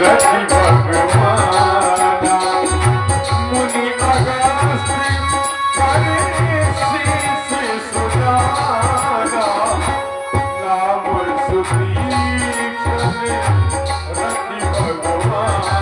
रति भगवाना मुनि अगस्त करे शीश सुजाना नाम सुतीक्षण रति भगवाना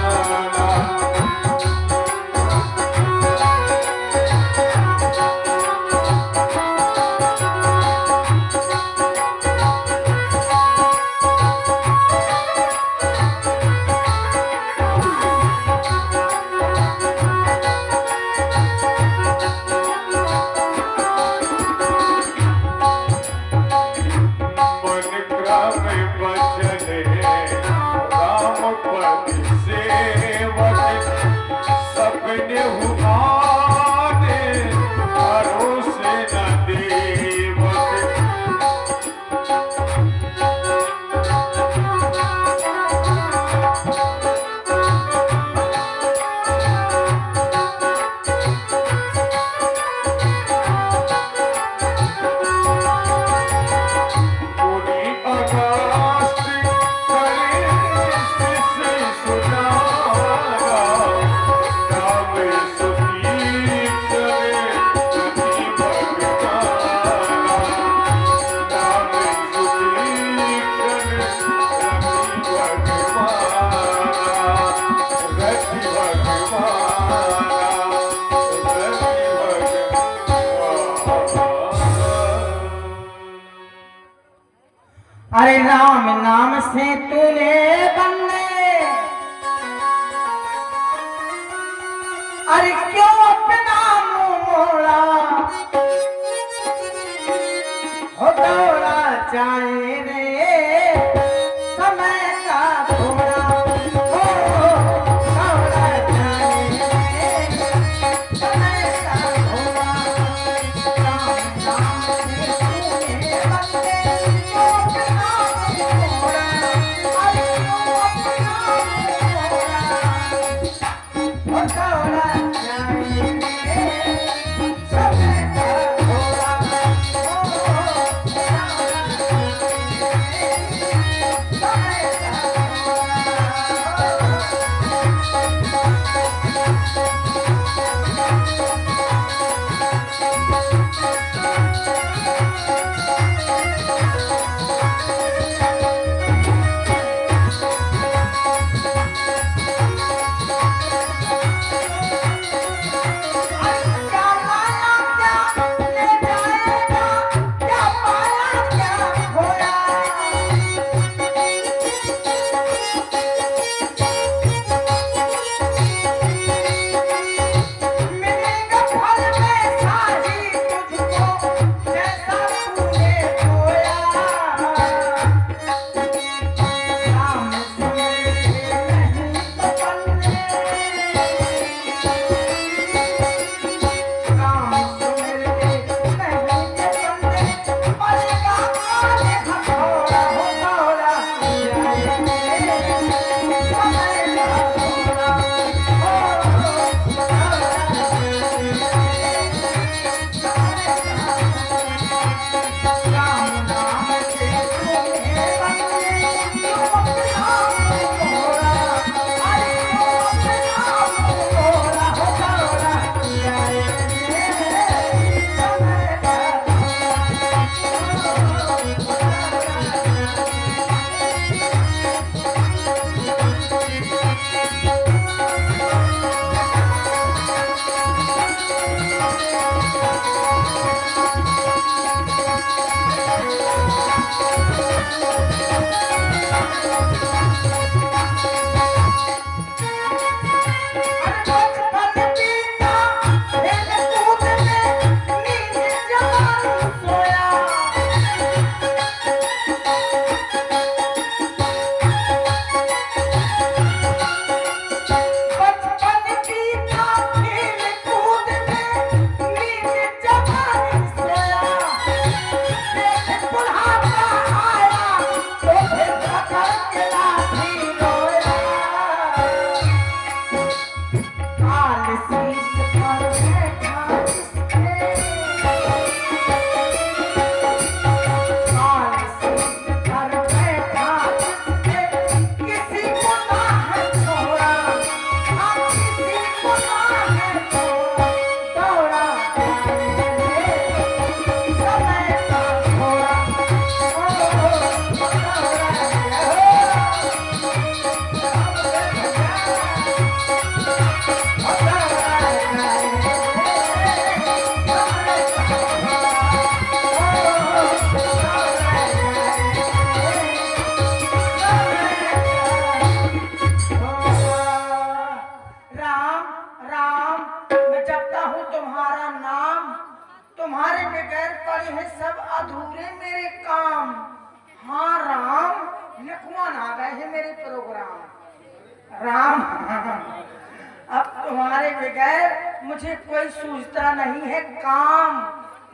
सपने हुआ भरोसे न अरे राम नाम से तूने बंदे अरे क्यों अपना मुंह मोड़ा हो दौड़ा चाहे रे समय का थोड़ा हो दौड़ा चाहे रे समय का थोड़ा राम नाम से तूने बंदे क्यों अपना मुंह मोड़ा अरे गए हैं मेरे प्रोग्राम। राम, अब तुम्हारे बगैर मुझे कोई सूझता नहीं है काम।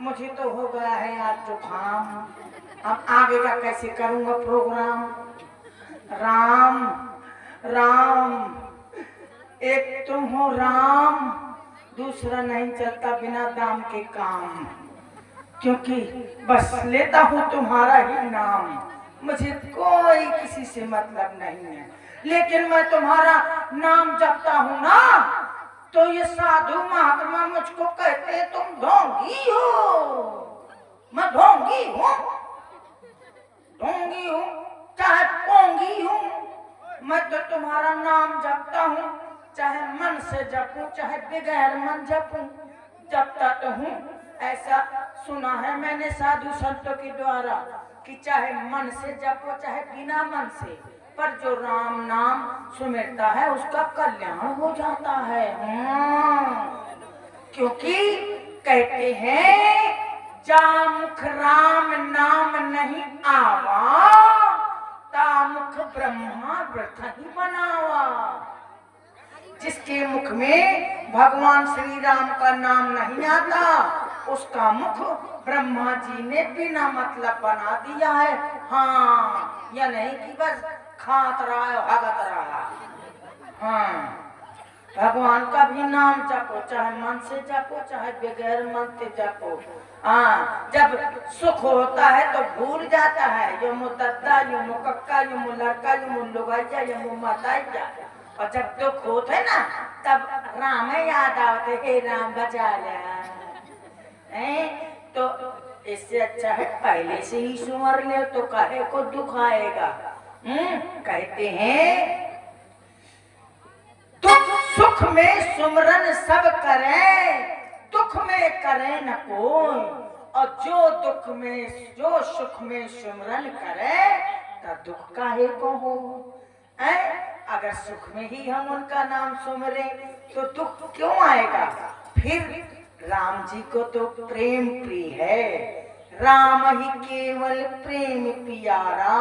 मुझे तो हो गया है आज जुकाम। अब आगे का कैसे करूंगा प्रोग्राम। राम राम, एक तुम हो राम, दूसरा नहीं चलता बिना दाम के काम। क्योंकि बस लेता हूँ तुम्हारा ही नाम, मुझे कोई किसी से मतलब नहीं है। लेकिन मैं तुम्हारा नाम जपता हूँ ना, तो ये साधु महात्मा मुझको कहते तुम ढोंगी हो। मैं ढोंगी हूँ, ढोंगी हूँ चाहे पोंगी हूँ, मैं तो तुम्हारा नाम जपता हूँ, चाहे मन से जपूं चाहे बगैर मन जपूं, जपता तो हूँ। ऐसा सुना है मैंने साधु संतों के द्वारा कि चाहे मन से जपो चाहे बिना मन से, पर जो राम नाम सुमिरता है उसका कल्याण हो जाता है। क्योंकि कहते हैं जामुख राम नाम नहीं आवा, तामुख ब्रह्मा व्रत ही बनावा। जिसके मुख में भगवान श्री राम का नाम नहीं आता, उसका मुख ब्रह्मा जी ने बिना मतलब बना दिया है। हाँ, या नहीं कि बस खात रहा है भगत रहा। हाँ, भगवान का भी नाम जपो, चाहे मन से जपो चाहे बगैर मन से जपो। हाँ, जब सुख होता है तो भूल जाता है यो मो दद्दा यो मो कक्का यो मो लड़का यो मो लुगाइया यो मो माताइया। और जब दुख होते ना तब राम याद आते, हे राम बचा लिया। तो इससे अच्छा है पहले से ही सुमर ले, तो काहे को दुख आएगा। कहते हैं दुख सुख में सुमरन सब करे, दुख में करे न कोई। और जो दुख में जो सुख में सुमरन करे तो दुख काहे को हो। अगर सुख में ही हम उनका नाम सुमरे तो दुख क्यों आएगा। फिर राम जी को तो प्रेम प्रिय है, राम ही केवल प्रेम प्यारा,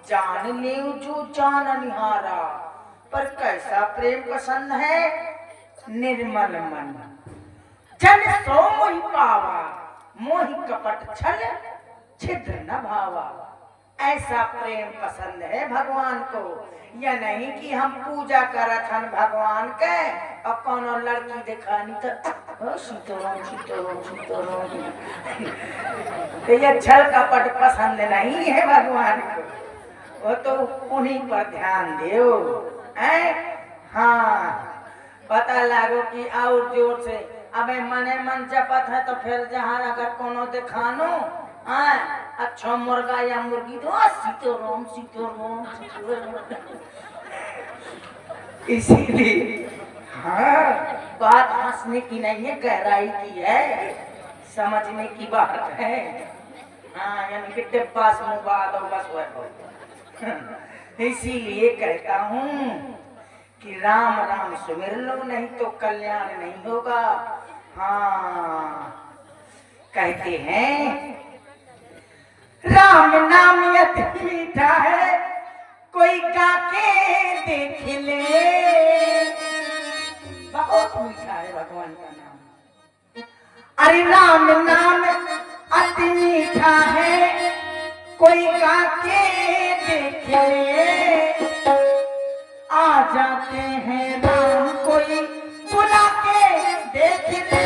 जान ले जो जान निहारा। पर कैसा प्रेम पसंद है, निर्मल मन जन सो मोहि पावा, मोहि कपट छल छिद्र न भावा। ऐसा प्रेम पसंद है भगवान को। या नहीं कि हम पूजा करत हन भगवान के और कोनो लड़की दिखानी तो सीताराम सीताराम सीताराम। तो ये छल कपट पसंद नहीं है भगवान को, वो तो उन्हीं पर ध्यान दो। हाँ, पता लागो कि और जोर से अबे मने मन जपत है तो फिर जहाँ अगर कोनो दिखानो अच्छा मुर्गा या मुर्गी तो सीताराम सीताराम सीताराम। इसीलिए हाँ, बात हंसने की नहीं है, गहराई की है, समझने की बात है। हाँ, यानी कि डिब्बा से मुँह बात हो बस वह। इसीलिए कहता हूँ कि राम राम सुमिर लो, नहीं तो कल्याण नहीं होगा। हाँ, कहते हैं राम नाम अति मीठा है, कोई गा के देख ले। बहुत मीठा है भगवान का नाम। अरे राम नाम अति मीठा है, कोई गा के देख ले। आ जाते हैं राम कोई बुला के देख ले।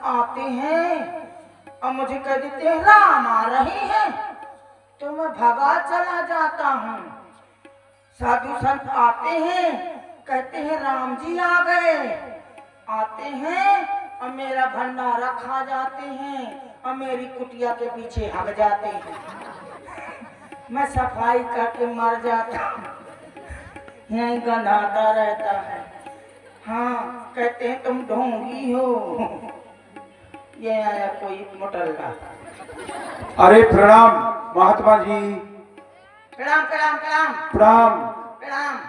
आते हैं और मुझे कह देते हैं राम आ रहे हैं, तो मैं भगा चला जाता हूँ। साधु संत आते हैं, कहते हैं राम जी आ गए, आते हैं और मेरा भंडारा खा जाते हैं और मेरी कुटिया के पीछे हग जाते हैं। मैं सफाई करके मर जाता हूँ, यहीं गंधाता रहता है। हाँ, कहते हैं तुम ढोंगी हो। ये आया कोई मोटल्ला। अरे प्रणाम महात्मा जी। प्रणाम प्रणाम प्रणाम प्रणाम। प्रणाम।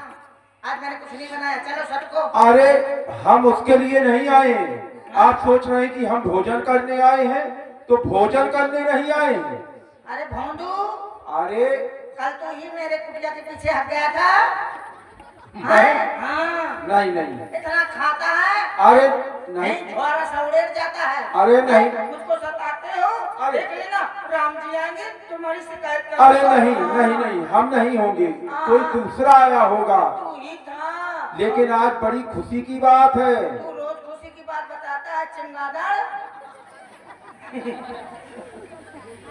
आज मैंने कुछ नहीं बनाया, चलो सबको। अरे हम उसके लिए नहीं आए। आप सोच रहे हैं कि हम भोजन करने आए हैं, तो भोजन करने नहीं आए हैं। अरे भोंदू, अरे कल तो ही मेरे कुटिया के पीछे हट गया था। हाँ, नहीं नहीं। इतना खाता है। अरे नहीं। द्वारा सा उड़ेर जाता है। अरे नहीं। मुझको सताते हो। अरे देख लेना, राम जी आएंगे तुम्हारी शिकायत कर। अरे नहीं नहीं नहीं, हम नहीं होंगे, कोई दूसरा आया होगा। तू ही था। लेकिन आज बड़ी खुशी की बात है। तू रोज खुशी की बात बताता है चमगादड़।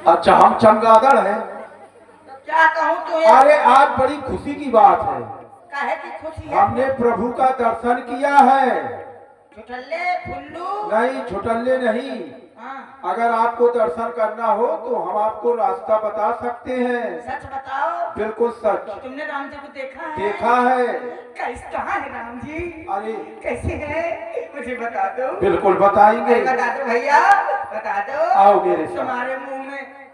अच्छा, हम चमगादड़ हैं। तो क्या कहूँ तुझे? अरे आज बड़ी खुशी की बात है। काहे की खुशी है? हमने प्रभु का दर्शन किया है। छुटल्ले फुल्लू। नहीं, छुटल्ले नहीं। हाँ, अगर आपको दर्शन करना हो तो हम आपको रास्ता बता सकते हैं। सच बताओ। बिल्कुल सच। तुमने राम जी को देखा है? देखा है। कैसे, कहाँ है राम जी? अरे कैसे है मुझे बता दो। बिल्कुल बताएंगे। अरे बता दो भैया, बता दो। आओ मेरे साथ। तुम्हारे मुंह में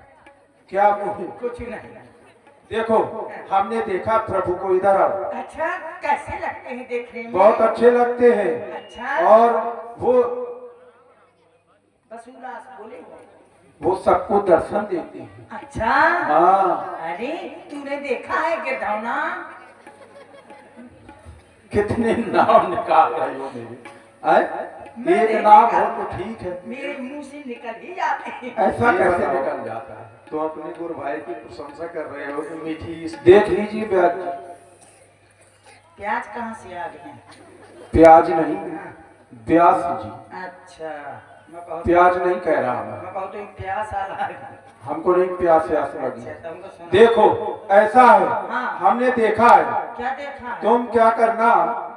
क्या मुझे कुछ नहीं। देखो, हमने देखा प्रभु को। इधर आओ। अच्छा, कैसे लगते हैं देखने में? बहुत अच्छे लगते हैं। अच्छा। और वो बसूलास बोले वो सबको दर्शन देते हैं। अच्छा। हाँ। अरे तूने देखा है गिरधौना? कितने नाम निकाल रहे हो मेरे। मैं एक नहीं नाम हो निकाल- तो ठीक है। मेरे मुंह से निकल ही जाते हैं। ऐसा ये कैसे बताओ। निकल जाता है? तो अपने गुरु भाई की प्रशंसा कर रहे हो कि मीठी देख लीजिए प्याज। प्याज कहाँ से आ गए? प्याज नहीं, व्यास जी। अच्छा, मैं बहुत प्याज नहीं कह रहा मैं। मैं बहुत प्यास आ रहा है। हमको नहीं प्यास प्यास लगी। अच्छा, तुमको सुना। देखो, ऐसा है, हाँ। हमने देखा है। क्या देखा है? तुम क्या करना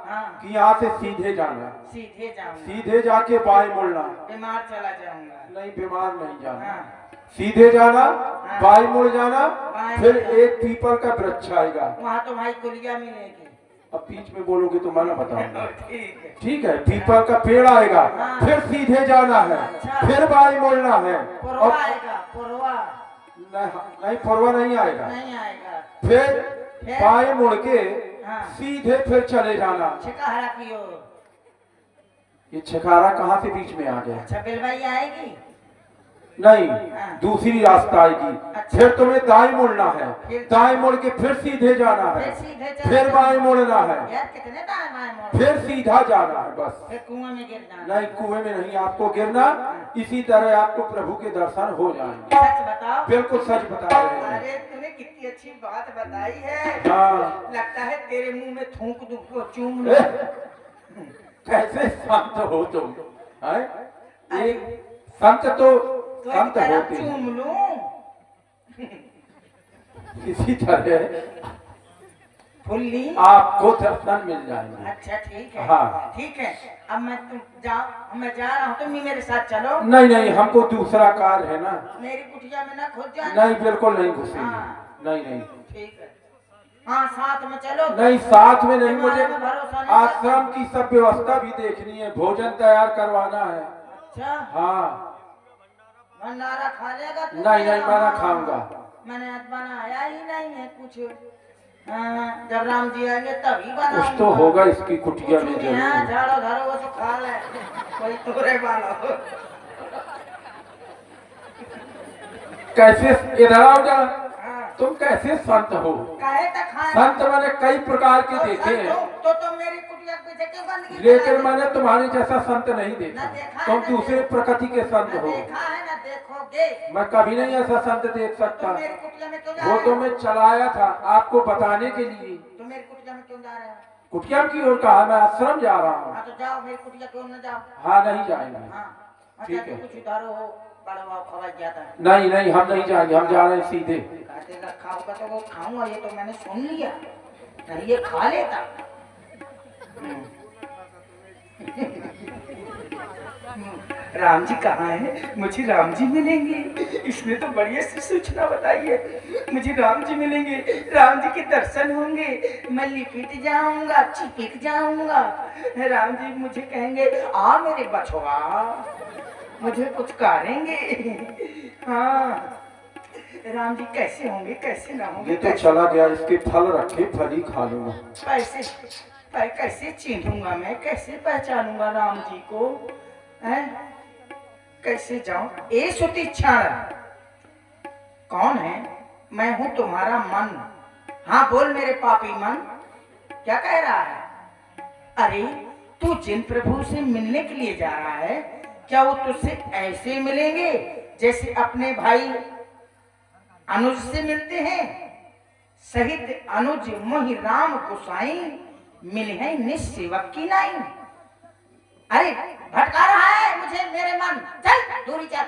हाँ, कि यहाँ से सीधे जाना, सीधे जाऊंगा। सीधे जाके बाएं मुड़ना। बीमार चला जाऊंगा। नहीं, बीमार नहीं जाना। हाँ, सीधे जाना, बाएं मुड़ जाना, बाएं फिर मुड़ जाना। एक पीपल का वृक्ष आएगा। वहाँ तो भाई गुलिया मिलेगी। अब बीच में बोलोगे तो मैं ना बताऊंगा। ठीक है। ठीक है, पीपल का पेड़ आएगा, हाँ। फिर सीधे जाना है, अच्छा। फिर बाएं मुड़ना है। पुरवा और आएगा, पुरवा नहीं, परवा नहीं आएगा। नहीं आएगा। फिर बाएं मुड़ के हाँ। सीधे फिर चले जाना। छिकाहरा की ओर। ये छिकारा कहाँ से बीच में आ गया? अच्छा, बेलवाई आएगी। नहीं, हाँ। दूसरी रास्ता आएगी। अच्छा। फिर तुम्हें दाएं मुड़ना है, फिर- दाएं मुड़ के फिर सीधे जाना फिर है, सीधे चला फिर बाएं जाना। मुड़ना है, यार कितने दाएं बाएं मोड़। फिर सीधा जाना है। बस। फिर कुआं में गिर जाना। नहीं, कुएं में नहीं आपको गिरना। इसी तरह आपको प्रभु के दर्शन हो जाएंगे। सच बताओ। बिल्कुल सच बता रहे हैं। अरे तूने कितनी अच्छी बात बताई है। हाँ। लगता है तेरे मुंह में थूक दूं को चूम ए, लूं। कैसे संत हो तुम? हैं? एक संत तो तो संत एक तरफ होते हैं। चूम लूं। इसी तरह फुल्ली। आपको दर्शन मिल जाएंगे। अच्छा, ठीक है। हाँ। ठीक है। अब मैं तुम जाओ, मैं जा रहा हूँ, तुम भी मेरे साथ चलो। नहीं नहीं, हमको दूसरा कार्य है ना। मेरी कुटिया में ना खुद जाना। नहीं, बिल्कुल नहीं घुसेंगे। हाँ। नहीं नहीं ठीक है। हाँ, साथ में चलो। नहीं, साथ में नहीं। मुझे तुम्हारे में भरोसा नहीं आश्रम की सब व्यवस्था भी देखनी है, भोजन तैयार करवाना है। अच्छा, हाँ। भंडारा खा लेगा तू? नहीं नहीं, मैं ना खाऊंगा। मैंने आज बनाया ही नहीं है कुछ। हाँ, जब राम जी आएंगे तभी बनाऊंगा। कुछ तो होगा इसकी कुटिया में कुछ नहीं है, जरूर। झाड़ो झाड़ो वो तो खा ले। कोई तोरे वाला हो। कैसे, इधर आओ जा। हाँ। तुम कैसे संत हो? काहे तक खाए? संत मैंने कई प्रकार के तो देखे संत हैं, हो, तो तुम मेरी कुटिया के पीछे क्यों बंदगी लेकिन करा दी? मैंने तुम्हारे जैसा संत नहीं ना देखा। देखा है, तुम ना दूसरे देखा। प्रकृति के संत ना हो। देखा है ना देखोगे। मैं कभी नहीं ऐसा संत देख सकता। तुम मेरी कुटिया में क्यों जा वो रहे तो हो? मैं चलाया था आपको बताने के लिए। तुम मेरी कुटिया में क्यों जा रहे हो? कुटिया की ओर कहा, मैं आश्रम जा रहा हूँ। हाँ, तो जाओ, मेरी कुटिया क्यों न जाओ? हाँ, नहीं जाएंगे। हाँ, ठीक अच्छा है। तो कुछ उधारो हो बड़वा खवा जाता है नहीं नहीं, हम नहीं जाएंगे, हम जा रहे हैं सीधे। खाते रखा होगा तो वो खाऊंगा, ये तो मैंने सुन लिया, नहीं ये खा लेता। राम जी कहाँ हैं? मुझे राम जी मिलेंगे। इसने तो बढ़िया सी सूचना बताई है, मुझे राम जी मिलेंगे, राम जी के दर्शन होंगे, मैं लिपट जाऊंगा, चिपक जाऊंगा। राम जी मुझे कहेंगे आ मेरे बछवा, मुझे कुछ करेंगे। हाँ राम जी कैसे होंगे कैसे ना होंगे। ये तो चला गया, इसके फल रखे, फल ही खा लूंगा। कैसे चिन्हूंगा मैं, कैसे पहचानूंगा राम जी को है? कैसे जाऊं? ए सुतीक्षण कौन है? मैं हूं तुम्हारा मन। हाँ बोल मेरे पापी मन, क्या कह रहा है? अरे तू जिन प्रभु से मिलने के लिए जा रहा है, क्या वो तुझसे ऐसे मिलेंगे जैसे अपने भाई अनुज से मिलते हैं? सहित अनुज मोहि राम गोसाई, मिले हैं निस्सेवक की नाई। अरे भटका रहा है मुझे मेरे मन, चल दूरी चल।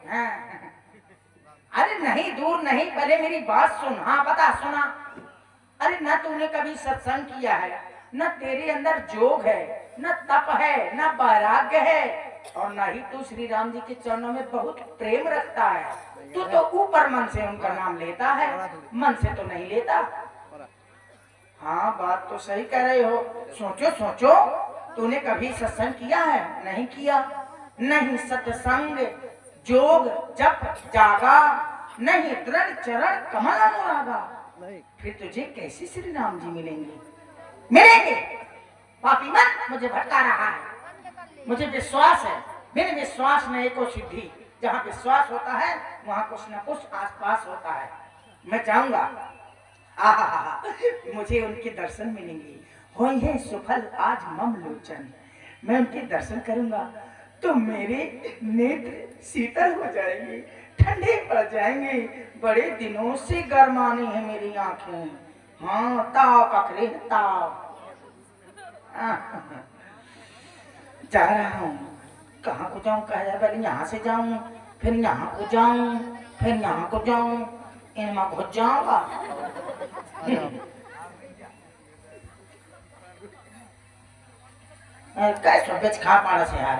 हाँ। अरे नहीं दूर नहीं, पहले मेरी बात सुन। हाँ बता सुना। अरे न तूने कभी सत्संग किया है, न तेरे अंदर जोग है, न तप है, न वैराग्य है, और न ही तू श्री राम जी के चरणों में बहुत प्रेम रखता है। तू तो ऊपर मन से उनका नाम लेता है, मन से तो नहीं लेता। हाँ बात तो सही कह रहे हो। सोचो सोचो, तूने कभी सत्संग किया है? नहीं किया। नहीं सत्संग जोग जप जागा, नहीं दृढ़ चरण कमल अनुरागा, फिर तुझे कैसे श्री राम जी मिलेंगे? मिलेंगे? पापी मन मुझे भटका रहा है। मुझे विश्वास है, बिन विश्वास नहीं को सिद्धि। जहाँ विश्वास होता है वहाँ कुछ न कुछ आसपास होता है। मैं जाऊंगा, मुझे उनके दर्शन मिलेंगे। होंगे सुफल आज मम लोचन, मैं उनके दर्शन करूंगा तो मेरे नेत्र शीतल हो जाएंगे, ठंडे पड़ जाएंगे। बड़े दिनों से गरमानी है मेरी आंखें। हाँ ताव पकड़े ताव। जा रहा हूँ, कहाँ को जाऊँ? कह जाए पहले यहाँ से जाऊँ, फिर यहाँ को जाऊँ, फिर यहाँ को जाऊँ, इनमें घुस जाऊंगा। कैसे बेच खा पाना से यार।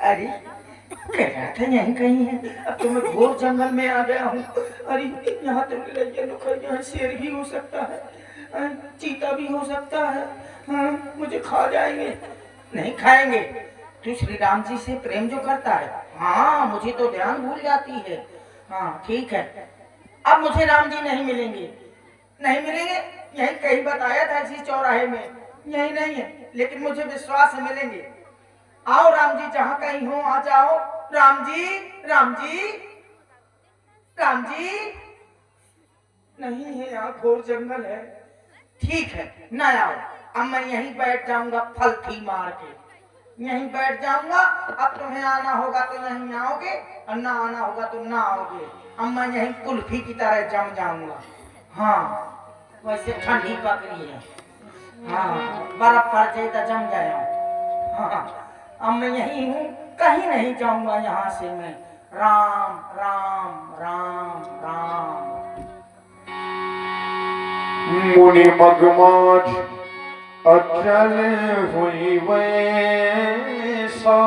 अरे कह रहा था यहीं कहीं है, अब तो मैं घोर जंगल में आ गया हूँ। अरे यहाँ तो यहाँ शेर भी हो सकता है, चीता भी हो सकता है। हाँ मुझे खा जाएंगे। नहीं खाएंगे। तू श्री राम जी से प्रेम जो करता है, हाँ मुझे तो ध्यान भूल जाती है। हाँ ठीक है, अब मुझे राम जी नहीं मिलेंगे। नहीं मिलेंगे, यही कहीं बताया था इसी चौराहे में, यही नहीं है, लेकिन मुझे विश्वास है मिलेंगे। आओ राम जी, जहाँ कहीं हो आ जाओ। राम जी राम जी राम जी। नहीं है, यहाँ घोर जंगल है। ठीक है ना आओ, अब मैं यहीं बैठ जाऊंगा फल थी मार के, यहीं बैठ जाऊंगा। अब तुम्हें आना होगा तो यहीं आओगे, और ना आना होगा तो ना आओगे। अब मैं यहीं कुल्फी की तरह जम जाऊंगा। हाँ वैसे ठंडी पकड़ी है, हाँ बर्फ पड़ जाए तो जम जाए। हाँ अब मैं यहीं हूँ, कहीं नहीं जाऊंगा यहाँ से मैं। राम राम राम राम। मुनि मगमाज अचल हुई वैसा,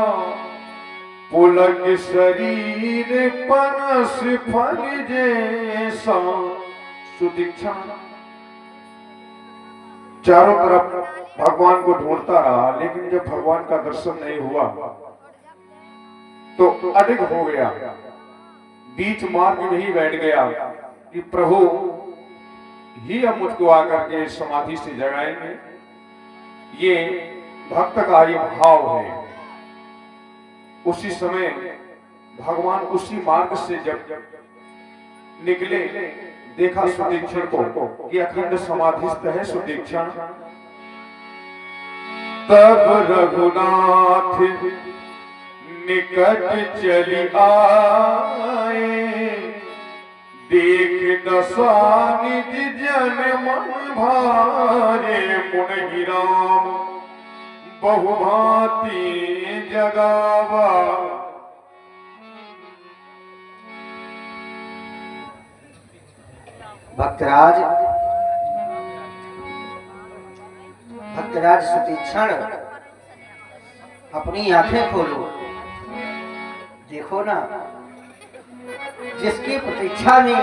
पुलक शरीर पनस फल जैसा। सुदीक्षण चारों तरफ भगवान को ढूंढता रहा, लेकिन जब भगवान का दर्शन नहीं हुआ तो अडिग हो गया, बीच मार्ग में ही बैठ गया कि प्रभु ही अब मुझको आकर के समाधि से जगाएंगे। ये भक्त का ये भाव है। उसी समय भगवान उसी मार्ग से जब निकले, देखा सुदीक्षण को कि अखंड समाधिस्थ है सुदीक्षण। तब रघुनाथ निकट चली आए, देख दशा निज जन मन भारे। मुनि राम बहुभांति जगावा। भक्तराज भक्तराज सुतीक्षण अपनी आंखें खोलो, देखो ना, जिसकी प्रतीक्षा में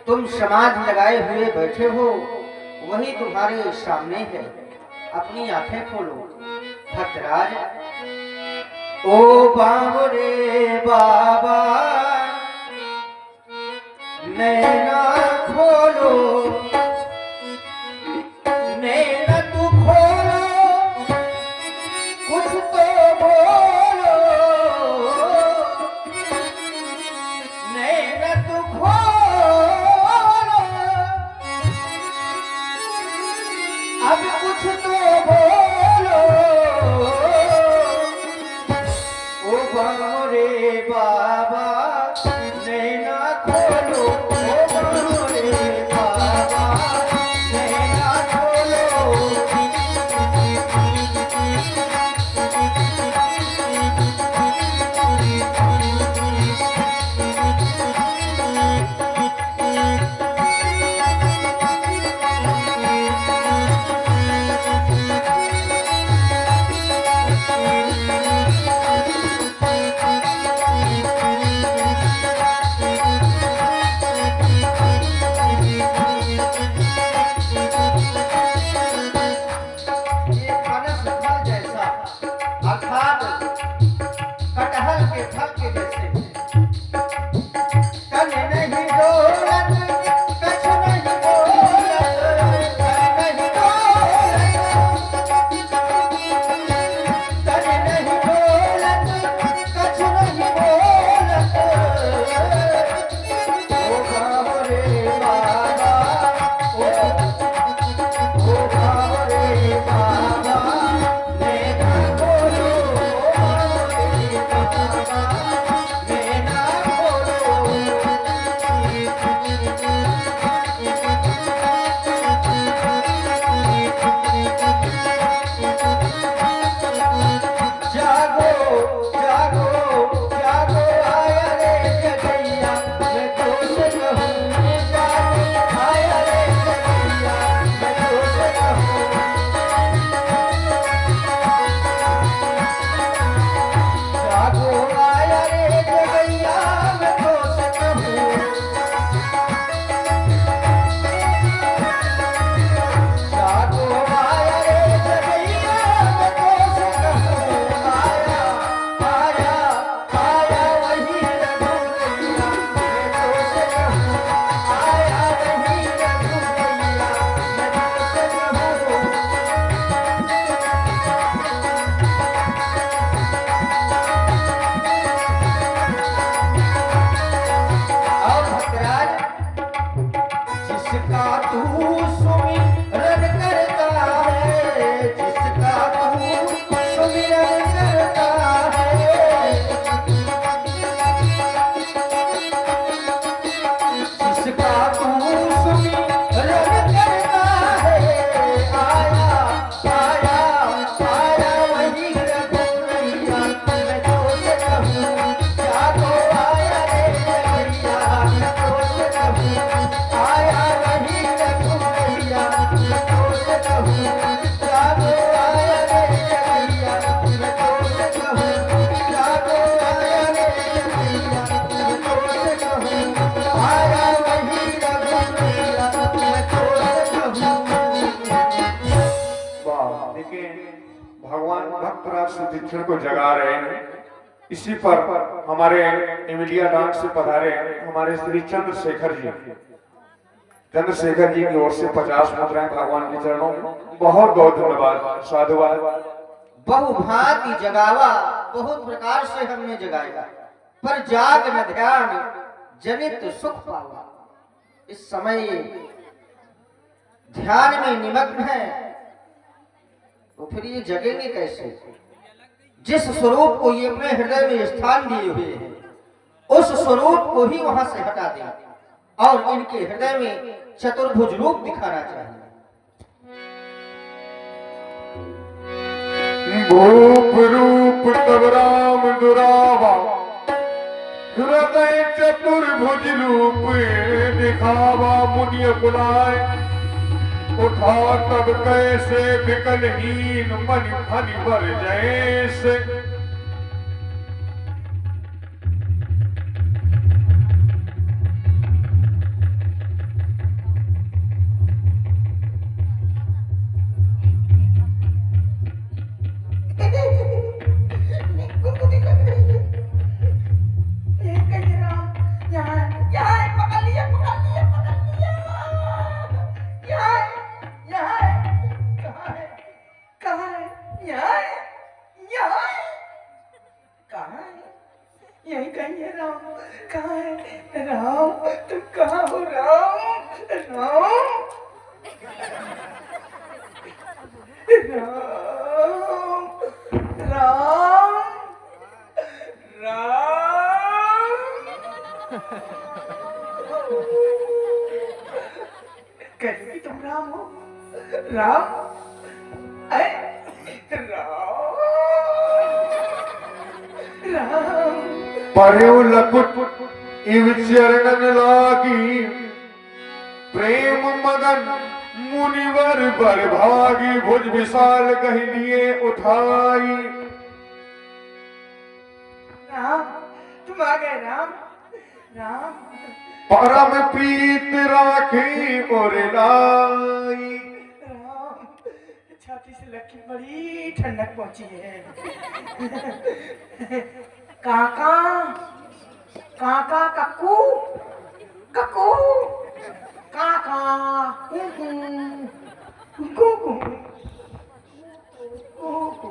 तुम समाधि लगाए हुए बैठे हो वही तुम्हारे सामने है। अपनी आंखें खोलो भक्तराज। ओ बाबरे बाबा नैना खोलो, नैना तू खोलो, कुछ तो बोलो, नैना तू खोलो, अब कुछ तो बोलो। ओ बाबरे बाबा नैना खोलो, ओ बाबरे बाबा नैना खोलो। ये फनस फल जैसा अर्थात कटहल के फल के जैसे तन नहीं डोलत, कछ नहीं बोलत, तन नहीं डोलत, तन नहीं डोलत, कछ नहीं बोलत। ओ बाबरे बाबा, ओ बाबरे बाबा नैना खोलो, ओ बाबरे बाबा नैना खोलो। जागो जागो जागो आया रे जगैया, मैं तो से कहूँ जागो आया रे जगैया, मैं तो से कहूँ। जागो आया रे जगैया, मैं तो से कहूँ। जागो आया रे जगैया, मैं तो से कहूँ। आया आया आया वही रघुवैया, मैं तो से कहूँ। आया वही रघुवैया, मैं तो से कहूँ। और भक्तराज जिसका तू सुमिरन करता है, जिसका तू सुमिरन करता है, जिसका तू सुमिरन करता है, आया आया आया वही रघुवैया, मैं तो से कहूँ। जागो आया रे जगैया, मैं तो से कहूँ। आया वही रघुवैया, मैं तो से कहूँ। जागो आया रे जगैया, मैं तो से कहूँ। जागो आया रे जगैया, मैं तो से कहूँ। आया वही रघुवैया, मैं तो से कहूँ। वाह, देखिए भगवान भक्तराज सुतीक्षण को जगा रहे हैं। इसी पर हमारे एमिलिया डांस से पधारे हमारे श्री चंद्रशेखर जी, चंद्रशेखर जी की ओर से 50 मुद्राएं भगवान के चरणों में। बहुत बहुत धन्यवाद, साधुवाद। बहुभांति जगावा, बहुत प्रकार से हमने जगाया, पर जाग न ध्यान जनित सुख पावा। इस समय ध्यान में निमग्न है तो फिर ये जगेंगे कैसे? जिस स्वरूप को ये अपने हृदय में स्थान दिए हुए हैं उस स्वरूप को ही वहां से हटा दें और इनके हृदय में चतुर्भुज रूप दिखाना चाहिए। भूप रूप तब राम दुरावा, हृदय चतुर्भुज रूप दिखावा। मुनि बुलाए उठा तब कैसे, विकलहीन मन फनि बर जैसे। यही कहीं राम, कहाँ है राम? तुम कहाँ हो राम? राम राम राम राम। कहते कि तुम राम हो? राम अरे राम राम। पर्यो लकुट इव चरणन लागी, प्रेम मगन मुनिवर बर भागी। भुज विशाल कह लिए उठाई, राम तुम आ गए राम। राम परम प्रीत राखी और लाई। राम छाती से लग के बड़ी ठंडक पहुंची है। काका काका कक्कू कक्कू काका कुकू कुकू।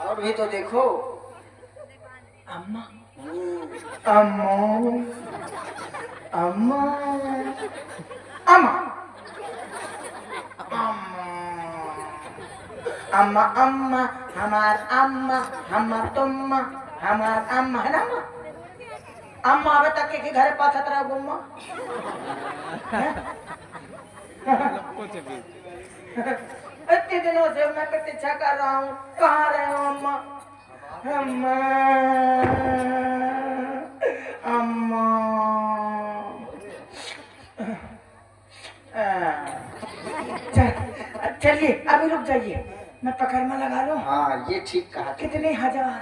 और भी तो देखो। अम्मा अम्मा अम्मा अम्मा अम्मा अम्मा हमार अम्मा हमार तुम्मा हमार अम्मा है ना अम्मा? अम्मा अब तक के घर पाथा तरह गुम्मा इतने दिनों से मैं प्रतीक्षा कर रहा हूँ, कहाँ रहे हो अम्मा? अम्मा अम्मा चलिए अभी रुक जाइए, मैं पकड़मा लगा लूं। हाँ ये ठीक कहा। कितने हजार?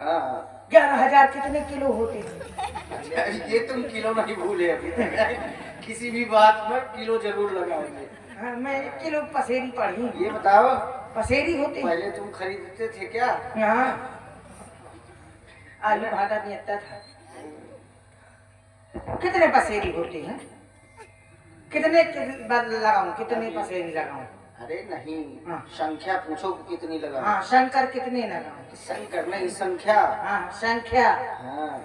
हाँ 11,000 कितने किलो होते हैं? अच्छा, ये तुम किलो नहीं भूले अभी तक। किसी भी बात में किलो जरूर लगाओगे। हाँ, मैं किलो पसेरी पढ़ी। ये बताओ पसेरी होते हैं? पहले तुम खरीदते थे क्या? हाँ आलू भागा भी आता था। कितने पसेरी होते हैं? कितने लगाऊं? कितने पसेरी लगाऊं? अरे नहीं हाँ। संख्या पूछो कि कितनी लगा। हाँ शंकर कितने लगाऊं? शंकर नहीं संख्या। हाँ संख्या। हाँ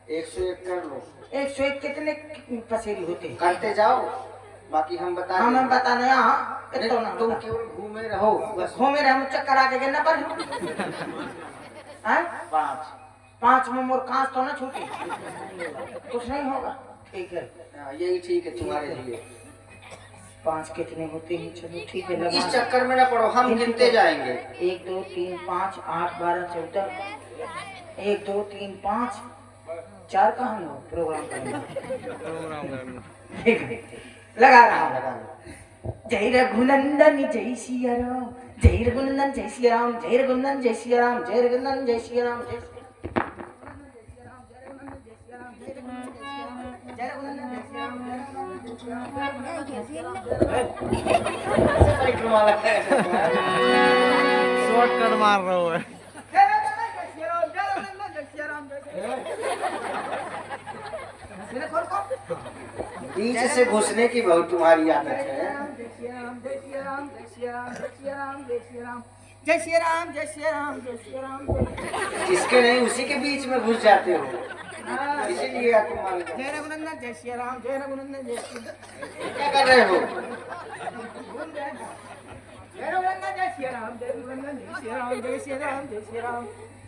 101 कर लो। 101 कितने पसेरी होते हैं? करते जाओ बाकी हम बता हाँ देंगे। मैं बताना यहाँ इतना ना तुम बता। केवल घूमे रहो बस। घूमे रहे हम चक्कर आके गिरना पर 5। 5 में मोर कांच तो ना छूटी, कुछ नहीं होगा। ठीक है हाँ, यही ठीक है तुम्हारे लिए। 5 कितने होते हैं? चलो ठीक है इस लगा। चक्कर में ना पड़ो, हम गिनते जाएंगे। 1 2 3 5 8 12 14 1 2 3 5 4 का हम लोग प्रोग्राम करेंगे। ठीक है लगा रहा हूँ। लगा लो। जय रघुनंदन जय सिया राम, जय रघुनंदन जय सिया राम, जय रघुनंदन जय सिया राम, जय रघुनंदन जय सिया राम, जय शॉर्टकट मार रहा हूँ। बीच से घुसने की बहुत तुम्हारी आदत है। जय श्री राम जय श्री राम जय श्री राम जय श्री राम जय श्री राम जय श्री राम जय श्री राम जय श्री राम। जिसके नहीं उसी के बीच में घुस जाते हो, इसीलिए तुम्हारे जय रघुनंदन जय श्री राम, जय रघुनंदन जय श्री राम। क्या कर रहे हो? जय रघुनंदन जय श्री राम, जय रघुनंदन जय श्री राम, जय श्री राम जय श्री राम,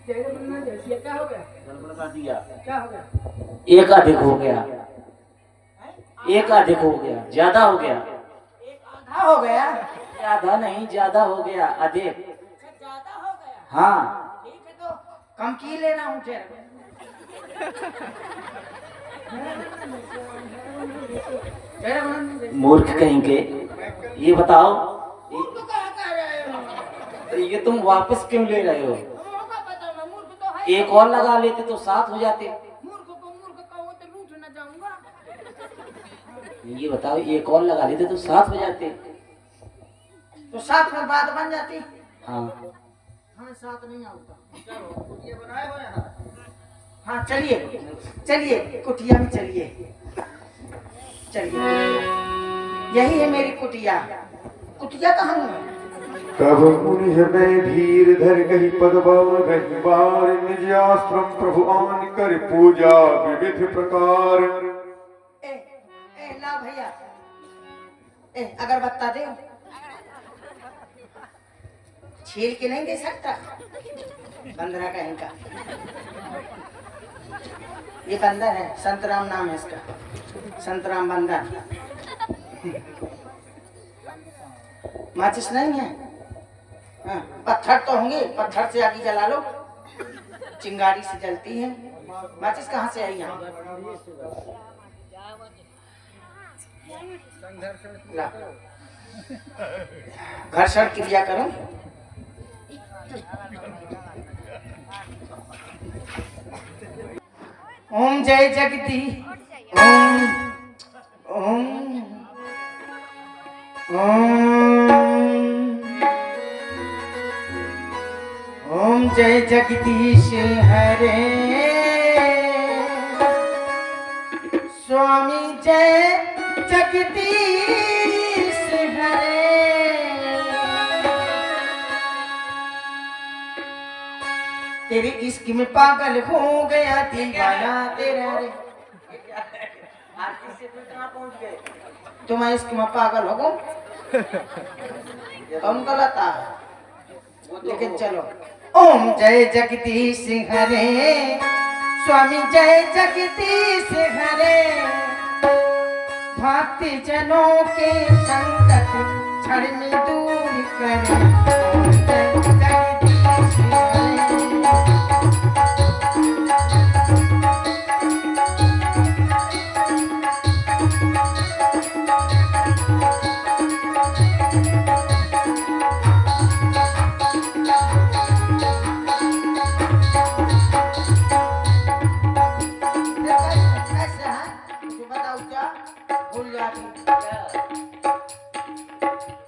जय रघुनंदन जय श्री। क्या हो गया? क्या हो गया? एक अधिक हो गया, एक अधिक हो गया, ज्यादा हो गया। एक आधा हो गया। आधा नहीं, ज्यादा हो गया, अधिक। ज्यादा हो गया। हाँ, ठीक है तो कम की लेना हूँ फिर। मूर्ख कहीं के। ये बताओ, मूर्ख कहाँ कह रहे हो? ये तुम वापस क्यों ले रहे हो? तुमको क्या पता, मैं मूर्ख तो है। एक और लगा लेते तो 7 हो जाते। मूर्ख को मूर्ख कहो तो रूठ न जाऊंगा। ये बताओ, एक और लगा लेते तो 7 हो जाते। तो साथ में बात बन जाती। हाँ, हमें साथ नहीं आता। चलो ये बनाए हुए हैं। हाँ चलिए चलिए कुटिया में चलिए। चलिए यही है मेरी कुटिया। कुटिया कहाँ है? तब मुनि हृदय धीर धर कही पदबा रही बार निज आश्रम प्रभु आन कर पूजा विविध प्रकार। ए ला भैया, अगरबत्ता दे। छील के नहीं दे सकता? बंदरा का इनका, ये बंदर है, संतराम नाम है इसका, संतराम बंदर। माचिस नहीं है? हाँ, पत्थर तो होंगे, पत्थर से आगे जला लो, चिंगारी से जलती है। माचिस कहाँ से आई यहाँ? ला। घर्षण क्रिया करो। ओम जय जगती, ओम ओम ओम ओम जय जगदीश हरे स्वामी, जय जगदीश हरे। तेरे इश्क में पागल हो गया दीवाना तेरा रे। आरती से तू कहाँ पहुँच गए? तुम इश्क में पागल हो गो? कौन गलत है? लेकिन चलो। ओम जय जगदीश हरे स्वामी, जय जगदीश हरे। भक्ति जनों के संकट क्षण में दूर करे। ओम जय जगदीश हरे।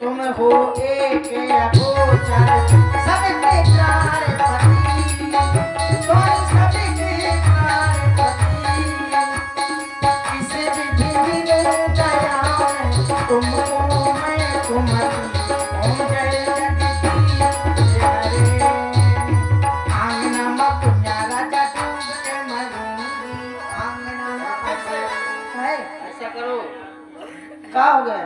तुम हो एक अगोचर सबके त्राणपति, तुम सबके त्राणपति। किसी विधि विघ्न दयाल तुमको मैं तुम्हारी। ओम जय जगदीश हरे। आंगना में पुण्यारा डूब के मरूंगी, आंगना में ऐसा करो। क्या हो गया?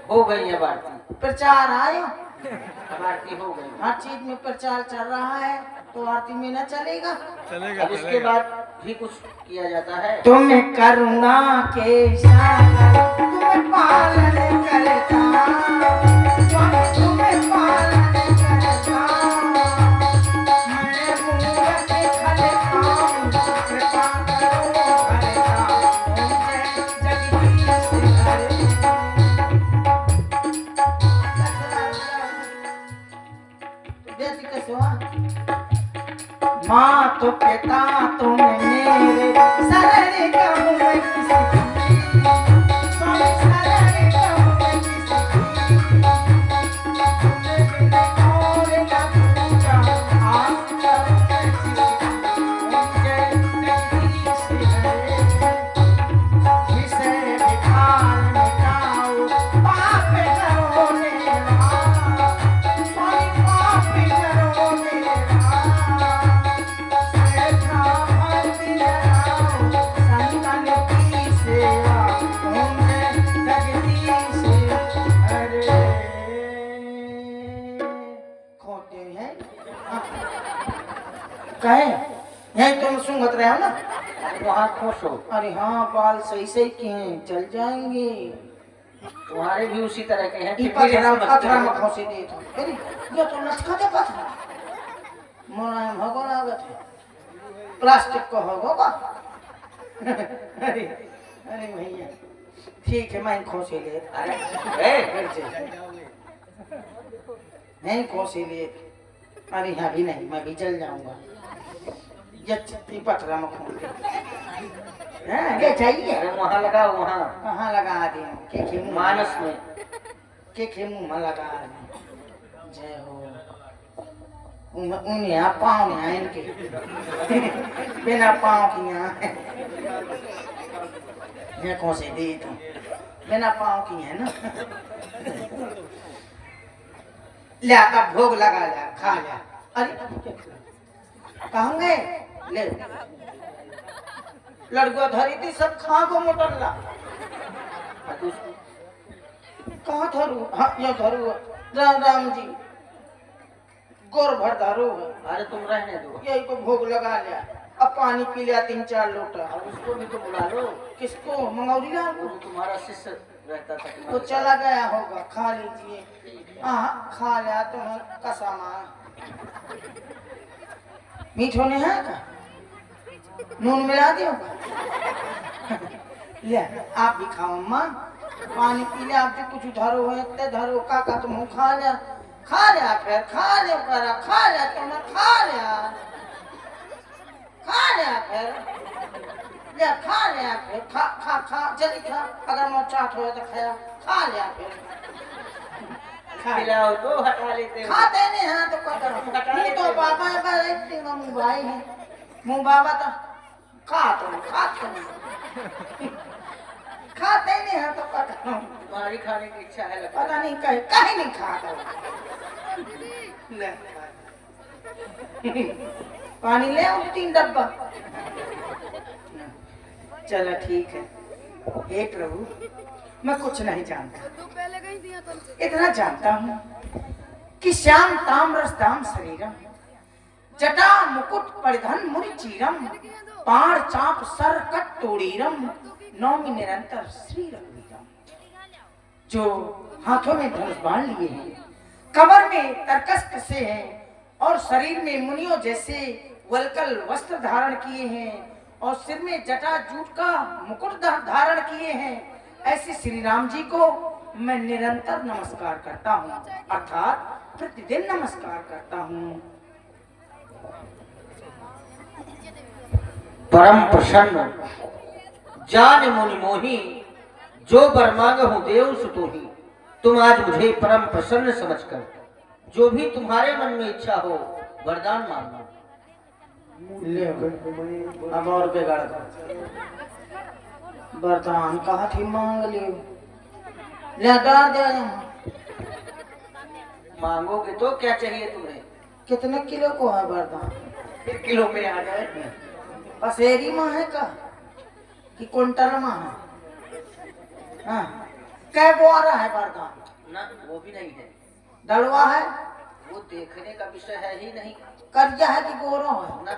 हो गई है आरती। प्रचार आए, अब आरती हो गई। हर चीज में प्रचार चल रहा है तो आरती में न चलेगा? अब इसके बाद भी कुछ किया जाता है। तुम्हें करुणा के सागर तुम्हें पालन करता, तुम्हें पालन करता। मैं मूरख खलकाऊं, कृपा करो भरता। ओम जय जगदीश हरे। माँ तो पिता तुम मेरे, शरण कहूँ मैं किसी की, स्वामी शरण कहूँ मैं किसी की। तुमने बिना और न पूजा, आस करूँ मैं किसी की। ओम जय जगदीश हरे। विषय विकार मिटाओ, पाप करो मेरा, स्वामी पाप करो मेरा। कहे यही तुम सुंगत रहे हो ना? वहाँ खुश हो। अरे हाँ, बाल सही सही किए हैं, चल जाएंगे। तुम्हारे भी उसी तरह के हैं ई फिर भी पथरा ऐसे बचते पथरा हो। में खोसे दे तो अरे ये तो लचका दे पथरा मोना भगो लागत है प्लास्टिक को होगा अरे अरे भैया ठीक है मैं खोसे ले अरे ए, नहीं खोसे ले अरे हाँ भी नहीं मैं भी जल जाऊंगा ये चिट्ठी पथरा में खोल के हाँ क्या चाहिए अरे वहाँ लगा वहाँ कहाँ लगा दी के मुंह मानस में के मुंह में लगा दी जय हो उन्हें यहाँ पाँव नहीं आए इनके बिना पाँव की यहाँ ये कौन से दे तुम बिना पाँव की है ना ले अब भोग लगा लिया खा लिया अरे कहाँ गए ले लड़का धरी थी सब खा को मोटरला कहाँ धरू हाँ ये धरू राम राम जी गोर भर धरू अरे तुम रहने दो यही को भोग लगा लिया अब पानी पी लिया 3-4 लोटा अब उसको भी तो बुला लो किसको मंगौरी लाल वो को जो तुम्हारा शिष्य रहता था तो तुम्हारे चला गया होगा खा लीजिए हाँ खा लिया तुम्हें कसामा मीठ होने है का नून मिला दियो ले आप भी खाओ अम्मा पानी पी लिया आप भी कुछ धरो है इतने धरो काका तुम खा लिया फिर खा लिया करा खा लिया तुमने खा लिया फिर ले खा लिया फिर खा जल्दी खा अगर मैं चाट हो तो खाया खा लिया फिर खा लिया। खिलाओ तो हटा लेते हो खाते नहीं हैं तो क्या करो मुंह तो बाबा का रहते हैं मुंह भाई है मुंह बाबा तो खाते नहीं हैं तो क्या करो तुम्हारी खाने की इच्छा है लगता पता नहीं कहीं नहीं खाता ले पानी ले आओ 3 डब्बा चलो ठीक है हे प्रभु मैं कुछ नहीं जानता इतना जानता हूँ कि श्याम ताम्रस दाम शरीरम जटा मुकुट परिधन मुनि चीरम पाण चाप सर कट तोड़ीरम नौमी निरंतर श्री रघुवीरम जो हाथों में धनुष बाण लिए हैं कमर में तरकस कसे हैं और शरीर में मुनियों जैसे वलकल वस्त्र धारण किए हैं और सिर में जटा जूट का मुकुट धारण किए हैं ऐसे श्री राम जी को मैं निरंतर नमस्कार करता हूँ अर्थात प्रतिदिन नमस्कार करता हूँ परम प्रसन्न जान मुनि मोही जो बर मांग हूँ देव सुतोही तुम आज मुझे परम प्रसन्न समझकर जो भी तुम्हारे मन में इच्छा हो वरदान मांगो ले अब और बिगाड़ कर वरदान कहा थी मांग लियो ले डाल दे मांगोगे तो क्या चाहिए तुम्हें कितने किलो को है वरदान 1 किलो में आ जाए पसेरी में है का कि कुंटल में है हाँ कै बोरा है वरदान ना वो भी नहीं है डलवा है वो देखने का विषय है ही नहीं करिया है कि गोरो है ना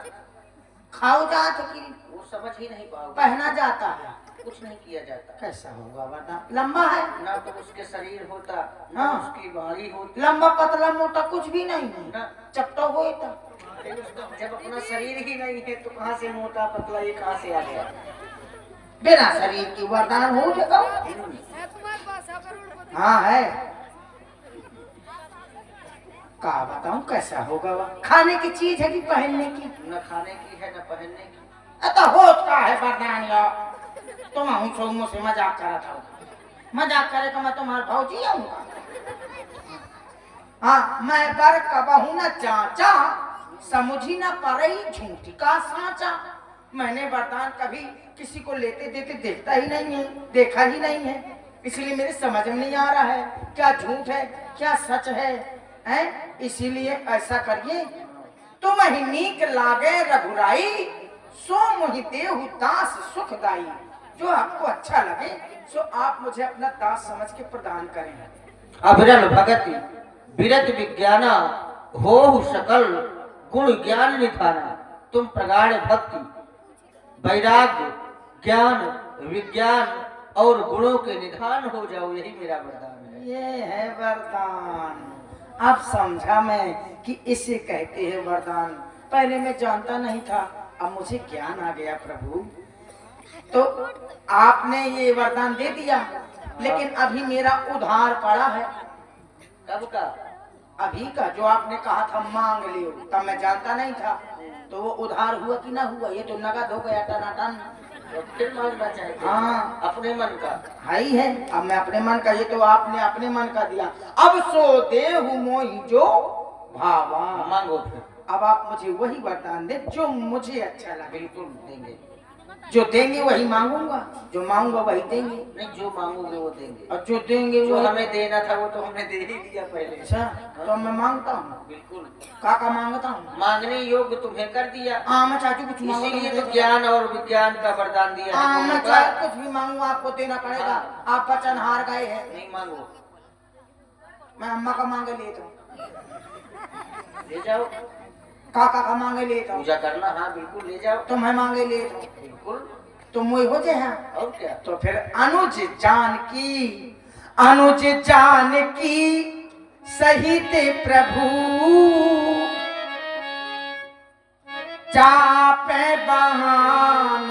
खाओ जात कि वो समझ ही नहीं पाओगे पहना जाता है कुछ नहीं किया जाता कैसा होगा वरदान लंबा है ना तो उसके शरीर होता ना हाँ। उसकी बाड़ी होती लंबा पतला मोटा कुछ भी नहीं है ना चपटा हो था जब अपना शरीर ही नहीं है तो कहाँ से मोटा पतला ये कहाँ से आ गया बिना शरीर की वरदान हो जाता हाँ है का बताऊं कैसा होगा वह खाने की चीज है कि पहनने की न खाने की है न पहनने की अतः होत का है वरदान या तुम हम सो मुझसे मजाक करा था मजाक करे तो मैं तुम्हारा भौजी आऊंगा हाँ मैं बर कबहू न चाचा समझी न परई झूठी का साचा मैंने वरदान कभी किसी को लेते देते देखता ही नहीं है देखा ही नहीं है इसलिए मेरे समझ में नहीं आ रहा है क्या झूठ है क्या सच है हैं इसीलिए ऐसा करिए तुम ही नीक लागे रघुराई सो मोहि देहु दास सुखदाई जो आपको अच्छा लगे सो आप मुझे अपना दास समझ के प्रदान करें अविरल भगति विरत विज्ञाना हो सकल गुण ज्ञान निधाना तुम प्रगाढ़ भक्ति वैराग्य ज्ञान विज्ञान और गुणों के निधान हो जाओ, यही मेरा वरदान है। ये है वरदान। अब समझा मैं कि इसे कहते हैं वरदान। पहले मैं जानता नहीं था, अब मुझे ज्ञान आ गया प्रभु। तो आपने ये वरदान दे दिया, लेकिन अभी मेरा उधार पड़ा है। कब का? अभी का जो आपने कहा था मांग लियो, तब मैं जानता नहीं था। तो वो उधार हुआ कि ना हुआ? ये तो नगद हो गया टनाटन। तो फिर मांगना चाहिए। हाँ, अपने मन का हाई है। अब मैं अपने मन का, ये तो आपने अपने मन का दिया। अब सो देहु मोहि जो भावा। मांगो फिर। अब आप मुझे वही वरदान दे जो मुझे अच्छा लगे। बिल्कुल देंगे। जो देंगे वही मांगूंगा, जो मांगूंगा वही देंगे। नहीं, जो मांगोगे वो देंगे। और जो देंगे जो वो हमें देना था वो तो हमने दे ही दिया पहले। अच्छा, तो मैं मांगता हूँ। बिल्कुल। काका मांगता हूँ। मांगने योग्य तुम्हें कर दिया, हाँ, मैं चाचू कुछ मांगता इसीलिए हूँ। तो ज्ञान और विज्ञान का वरदान दिया है हाँ, मैं दोनों का। चाहे कुछ भी मांगू आपको देना पड़ेगा। आप वचन हार गए हैं। नहीं मांगो, मैं अम्मा का मांगे लेता हूँ, ले जाओ। काका का मांगे लेता हूँ, पूजा करना, हाँ बिल्कुल ले जाओ। तो मैं मांगे लेता हूँ, बिल्कुल। तो मुझे हो जाए। हाँ, और क्या? तो फिर अनुज जानकी सहित प्रभु चापे बहान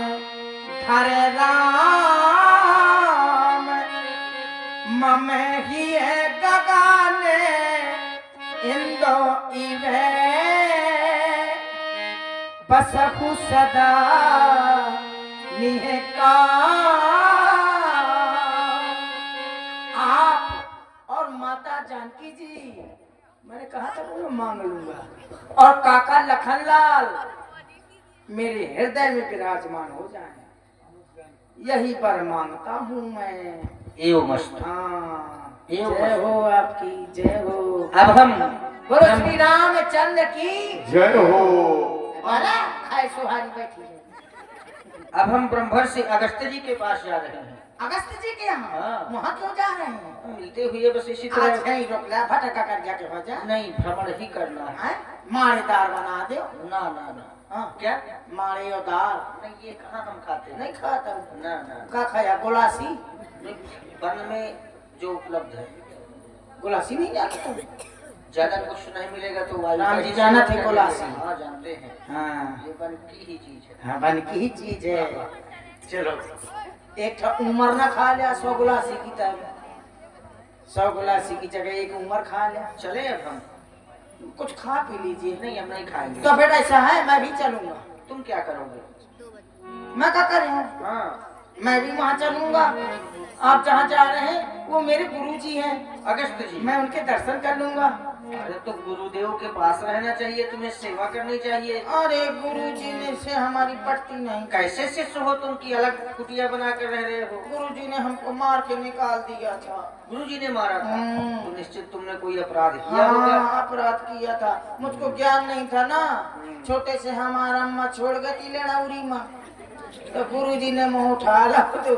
घर राम मम ही है गगने इंदो इवे बसहु सदा निहका। आप और माता जानकी जी, मैंने कहा था वो मांग लूंगा, और काका लखनलाल मेरे हृदय में विराजमान हो जाए, यही पर मांगता हूँ मैं। एवं मस्त। हाँ, एवं जय हो आपकी, जय हो। अब हम बोलो श्री रामचंद्र की। जय हो। वाला खाए सुहारी बैठी है। अब हम ब्रह्मर्षि अगस्त्य जी के पास जा रहे हैं। अगस्त जी के यहाँ? हाँ। वहाँ क्यों जा रहे हैं? मिलते हुए बस इसी आज तरह। कहीं रोक ला, भटका कर जाके हो जा। नहीं, भ्रमण ही करना है। हैं? माड़ेदार बना दो। ना ना ना। हाँ, क्या? माड़े और दाल नहीं, ये कहाँ हम खाते हैं? नहीं खाता हूँ। ना ना। का खाया? गुलासी? नहीं, वन में जो उपलब्ध है। गुलासी नहीं जानते तुम? ज्यादा कुछ नहीं मिलेगा तो वायु राम का जी ही जाना सेवन थे करना कोलासी। है। हाँ, जानते हैं। हाँ, ये वन की ही चीज है। हाँ, बन की ही चीज है। चलो, एक उमर ना खा लिया 100 गुलासी की तरह। 100 गुलासी की जगह एक उमर खा लिया। चले अब हम? कुछ खा पी लीजिए। नहीं, हम नहीं खाएंगे। तो फिर ऐसा है, मैं भी चलूंगा। तुम क्या करोगे? मैं क्या करूँ? हाँ, मैं भी वहाँ चलूंगा। आप जहाँ जा रहे हैं वो मेरे गुरुजी हैं, अगस्त्य जी। मैं उनके दर्शन कर लूंगा। अरे तो गुरुदेव के पास रहना चाहिए, तुम्हें सेवा करनी चाहिए। अरे गुरुजी ने से हमारी पटती नहीं। कैसे शिष्य हो तुम की अलग कुटिया बना कर रह रहे हो? गुरुजी ने हमको मार के निकाल दिया था। गुरुजी ने मारा था? हम्म। तो निश्चित तुमने कोई अपराध किया होगा। हाँ, अपराध किया था। मुझको ज्ञान नहीं था ना। छोटे से हमारा अम्मा छोड़ गई लेना माँ, तो गुरुजी ने मुँह उठा ला, तो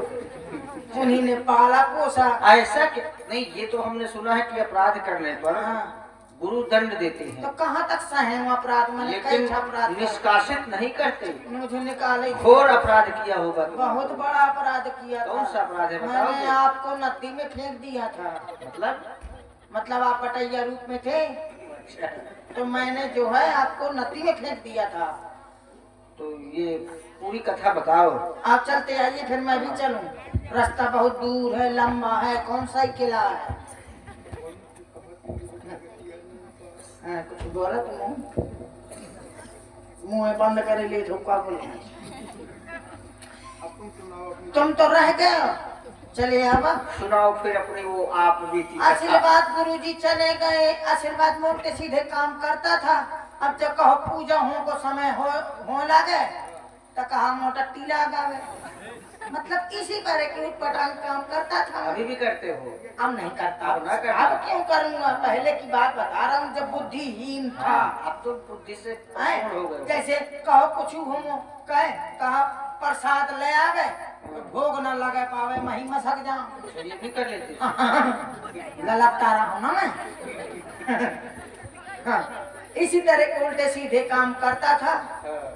उन्हीं ने पाला पोसा। ऐसा नहीं, ये तो हमने सुना है कि अपराध करने पर हाँ, गुरु दंड देते हैं, तो कहाँ तक सहे हूँ अपराध? मैंने लेकिन कई अपराध कर- निष्कासित नहीं करते। मुझे निकाले। घोर अपराध किया होगा तुमने। बहुत बड़ा अपराध किया था। कौन सा अपराध है बताओ? मैंने आपको नदी में फेंक दिया था। मतलब आप पटैया रूप में थे, तो मैंने जो है आपको नदी में फेंक दिया था। तो ये पूरी कथा बताओ। आप चलते आइए, फिर मैं भी चलूं। रास्ता बहुत दूर है, लंबा है। कौन सा किला है? कुछ बोला तुम? मुंह बंद कर लिए धोखा बोले। तुम तो रह गए। चले अब सुनाओ फिर अपनी वो आप बीती। आशीर्वाद। गुरुजी चले गए, आशीर्वाद मोटे सीधे काम करता था। अब जब कहो पूजा हो को समय हो लगे तो कहा मोटा टीला गावे। मतलब इसी तरह के उटपटांग काम करता था। अभी भी करते हो? अब नहीं करता। अब ना करता। अब क्यों करूंगा? पहले की बात बता रहा हूँ, जब बुद्धिहीन था। अब तो बुद्धि से हैं? पूर्ण हो गए। जैसे कहो कुछ हो कहा प्रसाद ले आ गए, तो भोग न लगे पावे, मही मसक जाऊं। तो ये भी कर लेते। ललकता रहा हूं ना मैं। हाँ, इसी तरह के उल्टे सीधे काम करता था।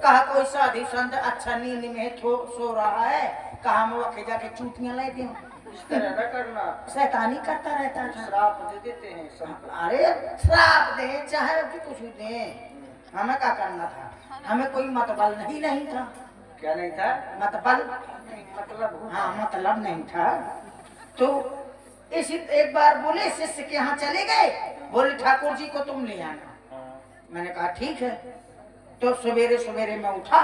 कहा कोई साधु संत अच्छा नींद में सो रहा है, कहा मैं वखे जाके चूतियां ले दूं। इस तरह न करना, शैतानी करता रहता था। श्राप दे देते हैं सब। अरे श्राप दे चाहे कि कुछ दे, हमें क्या करना था? हमें कोई मतबल नहीं था। क्या नहीं था? मतबल मतलब हाँ मतलब नहीं था। तो इसी एक बार बोले शिष्य के यहाँ चले गए, बोले ठाकुर जी को तुम ले आना। मैंने कहा ठीक है। तो सवेरे सवेरे मैं उठा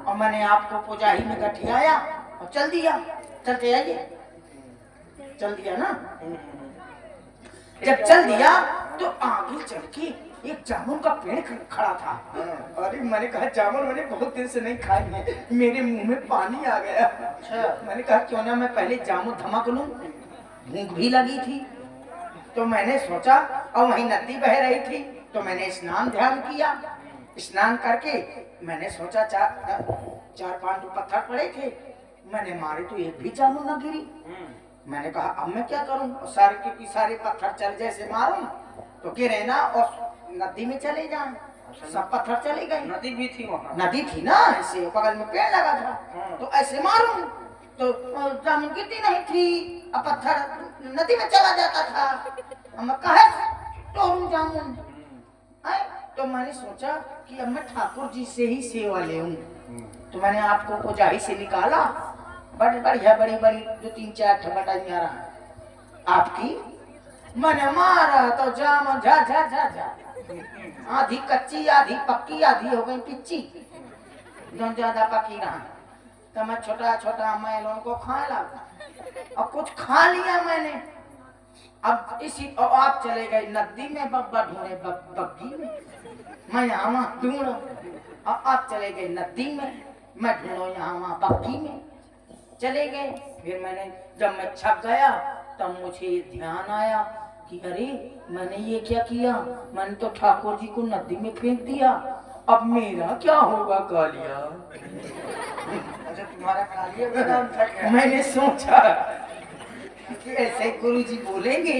और मैंने आपको पुजाही में गठियाया और चल दिया। चलते आइए, चल दिया ना। जब चल दिया तो आगे चल के एक जामुन का पेड़ खड़ा था। अरे मैंने कहा जामुन मैंने बहुत दिन से नहीं खाई है, मेरे मुंह में पानी आ गया। अच्छा। मैंने कहा क्यों ना मैं पहले जामुन धमक लूं, भूख भी लगी थी। तो मैंने सोचा, और वहीं नदी बह रही थी तो मैंने स्नान ध्यान किया। स्नान करके मैंने सोचा चार पांच पत्थर पड़े थे, मैंने मारे तो एक भी जामुन न गिरी। मैंने कहा अब मैं क्या करूं, सारे के सारे पत्थर चल जैसे मारूं तो गिरे ना और नदी में चले जाएं। सब पत्थर चले गए। नदी भी थी वहाँ। नदी थी ना, ऐसे बगल में पेड़ लगा था। तो ऐसे मारूं तो जामुन गिरती नहीं थी, अब पत्थर नदी में चला जाता था। अब मैं कहे तोड़ूं जामुन। तो मैंने सोचा कि अब मैं ठाकुर जी से ही सेवा लेऊं। तो मैंने आपको पुजाही से निकाला, बड़ी बढ़िया बड़ी बड़ी 2-3-4 ठबटाइयां रहा आपकी। मैंने मारा तो जामुन झा झा झा झा, आधी कच्ची आधी पक्की आधी हो गई पिच्ची। जो ज्यादा पकी रहा तो मैं छोटा छोटा मैलों को खा लगा और कुछ खा लिया मैंने। अब इसी और आप चले गए नदी में बब्बा ढूंढे बग्गी में, मैं यहाँ वहाँ ढूंढो। और आप चले गए नदी में, मैं ढूंढो यहाँ वहाँ बग्गी में चले गए। फिर मैंने जब मैं छप गया तब मुझे ध्यान आया कि अरे मैंने ये क्या किया, मैंने तो ठाकुर जी को नदी में फेंक दिया, अब मेरा क्या होगा कालिया। अच्छा तुम्हारा कालिया का नाम था क्या? मैंने सोचा कि ऐसे गुरु जी बोलेंगे।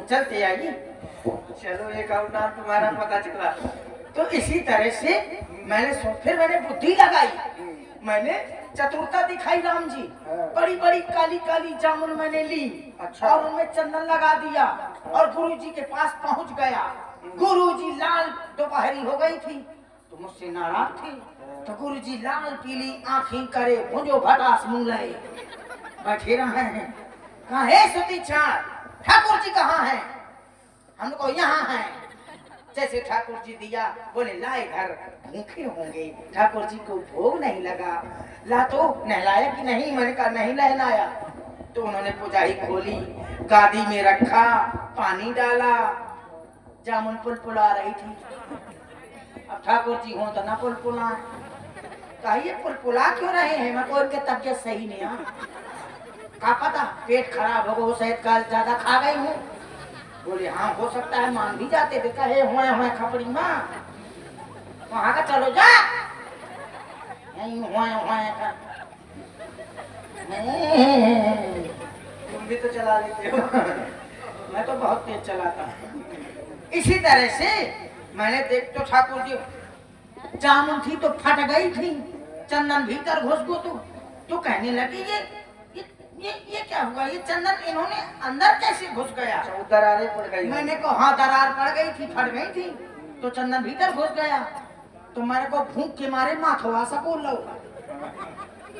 चलते आइए। चलो एक और नाम तुम्हारा पता चला। तो इसी तरह से फिर मैंने बुद्धि लगाई, मैंने चतुरता दिखाई राम जी। बड़ी बड़ी काली काली जामुन मैंने ली। अच्छा। और उनमें चंदन लगा दिया और गुरु जी के पास पहुंच गया। गुरु जी लाल दोपहरी हो गई थी तो मुझसे नाराज थे। तो गुरु जी लाल पीली आंखें करे भुंजो भटास मुंह लाए बैठे रहे हैं। कहा है सुती चार, ठाकुर जी कहाँ हैं? हमको यहाँ है। जैसे ठाकुर जी दिया, बोले लाए घर भूखे होंगे, ठाकुर जी को भोग नहीं लगा, ला तो नहलाया कि नहीं? मैंने कहा नहीं नहलाया। तो उन्होंने पुजारी खोली, गादी में रखा, पानी डाला, जामुन पुलपुला रही थी। अब ठाकुर जी हो तो ना पुलपुला, कहिए पुलपुला क्यों रहे हैं? मैं कोई के तबियत सही नहीं है, क्या पता पेट खराब हो गया, शायद कल ज्यादा खा गई हूँ। बोले हाँ हो सकता है, मान भी जाते थे। कहे हुए खपड़ी माँ वहां का चलो जा, तुम भी तो चला लेते हो। मैं तो बहुत तेज चलाता हूँ। इसी तरह से मैंने देख तो ठाकुर जी जामुन थी तो फट गई थी, चंदन भीतर घुस गो तो कहने लगी ये क्या हुआ, ये चंदन इन्होंने अंदर कैसे घुस गया? दरारें पड़ गई। मैंने कहा हाँ दरार पड़ गई थी, फट गई थी तो चंदन भीतर घुस गया। तो मैंने को भूख के मारे माथवा सा बोल लो।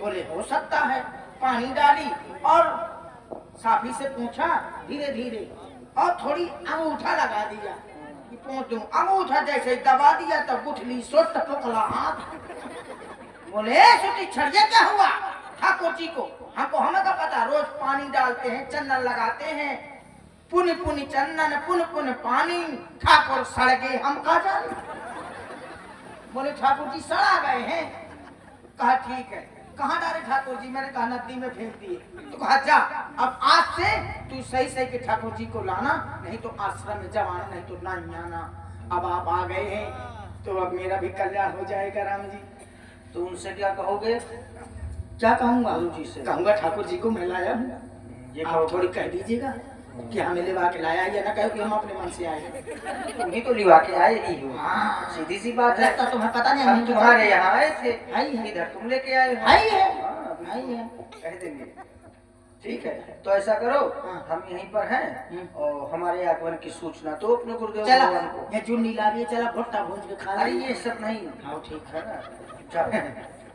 बोले हो सकता है। पानी डाली और साफी से पूछा धीरे धीरे और थोड़ी अंगूठा लगा दिया कि पहुंच दूं। अंगूठा जैसे दबा दिया तो गुठली सोट टुकला हाथ। बोले सुटी छड़िया क्या हुआ? ठाकुर जी को हमको हमें का पता, रोज पानी डालते हैं, चंदन लगाते हैं, पुन पुन चंदन पुन पुन पानी, ठाकुर सड़ गए हम का जाने। बोले ठाकुर जी सड़ा गए हैं। कहा ठीक है, कहाँ डाले ठाकुर जी? मैंने कहा नदी में फेंक दिए। तो कहा जा अब आज से तू सही सही के ठाकुर जी को लाना, नहीं तो आश्रम में जवाना, नहीं तो नहीं आना। अब आप आ गए हैं तो अब मेरा भी कल्याण हो जाएगा राम जी। तो उनसे क्या कहोगे? क्या कहूँगा? गुरु जी से कहूँगा ठाकुर जी को मैं लाया हूँ, ये आप थोड़ी कह दीजिएगा कि हमें लिवा के लाया, या ना कहो कि हम अपने मन से आए। तुम ही तो लिवा के आए ही हो। हाँ। सीधी सी बात है। तो तुम्हें पता नहीं हम तुम्हारे यहाँ आए थे, आई है। इधर तुम लेके आए हो। आई है। हाँ, आइए। कह देंगे। ठीक है, तो ऐसा करो, हाँ। हम यहीं पर हैं और हमारे आगमन की सूचना तो अपने गुरुदेव चला भगवान को। ये चुन्नी ला रही है, चला भुट्टा भून के खा अरे ली। ये सब नहीं, हाँ ठीक है ना, जाओ।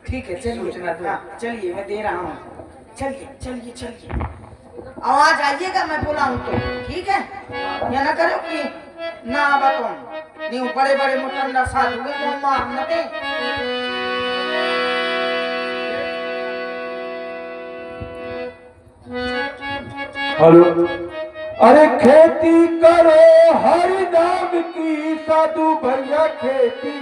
ठीक है, चलिए सूचना दो। हाँ, चलिए मैं दे रहा हूँ। चलिए चलिए चलिए, आवाज आइएगा मैं बुलाऊं तो, ठीक है? या ना करो कि ना बताऊं, नहीं बड़े बड़े मुटंडा साधु को मार न दे। हेलो। अरे खेती करो हरि नाम की, साधु भैया खेती